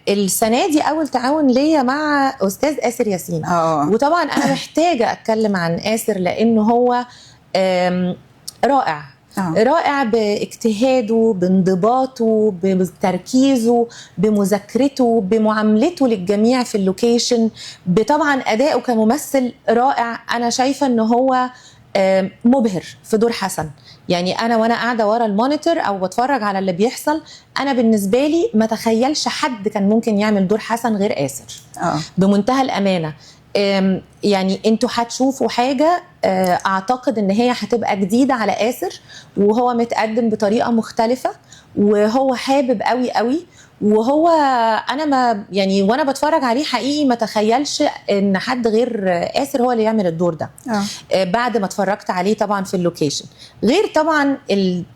السنه دي اول تعاون ليا مع استاذ آسر ياسين. وطبعا انا محتاجه اتكلم عن آسر لانه هو رائع. رائع باجتهاده، بانضباطه، بتركيزه، بمذاكرته، بمعاملته للجميع في اللوكيشن، بطبعا أدائه كممثل رائع. أنا شايفة أنه هو مبهر في دور حسن. يعني أنا وأنا قاعدة ورا المونيتور أو بتفرج على اللي بيحصل، أنا بالنسبة لي ما تخيلش حد كان ممكن يعمل دور حسن غير آسر. بمنتهى الأمانة. يعني انتوا هتشوفوا حاجة اعتقد ان هي هتبقى جديدة على آسر، وهو متقدم بطريقة مختلفة، وهو حابب قوي قوي. وهو انا ما يعني وانا بتفرج عليه حقيقي ما تخيلش ان حد غير آسر هو اللي يعمل الدور ده. بعد ما اتفرجت عليه طبعا في اللوكيشن، غير طبعا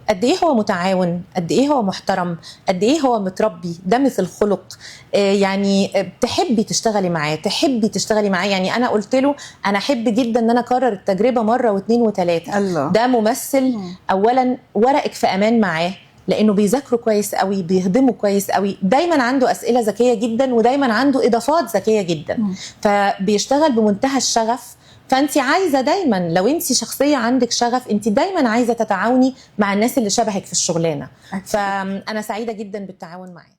قد ايه هو متعاون، قد ايه هو محترم، قد ايه هو متربي، ده مثل خلق. يعني تحبي تشتغلي معاه، تحبي تشتغلي معاه. يعني انا قلت له انا احب جدا ان انا اكرر التجربه مره واثنين وثلاثه. ده ممثل اولا ورقك في امان معاه، لانه بيذاكره كويس قوي، بيهضمه كويس قوي، دايما عنده اسئله ذكيه جدا، ودايما عنده اضافات ذكيه جدا. فبيشتغل بمنتهى الشغف. فانت عايزه دايما، لو انت شخصيه عندك شغف، انت دايما عايزه تتعاوني مع الناس اللي شبهك في الشغلانه. فانا سعيده جدا بالتعاون معاه.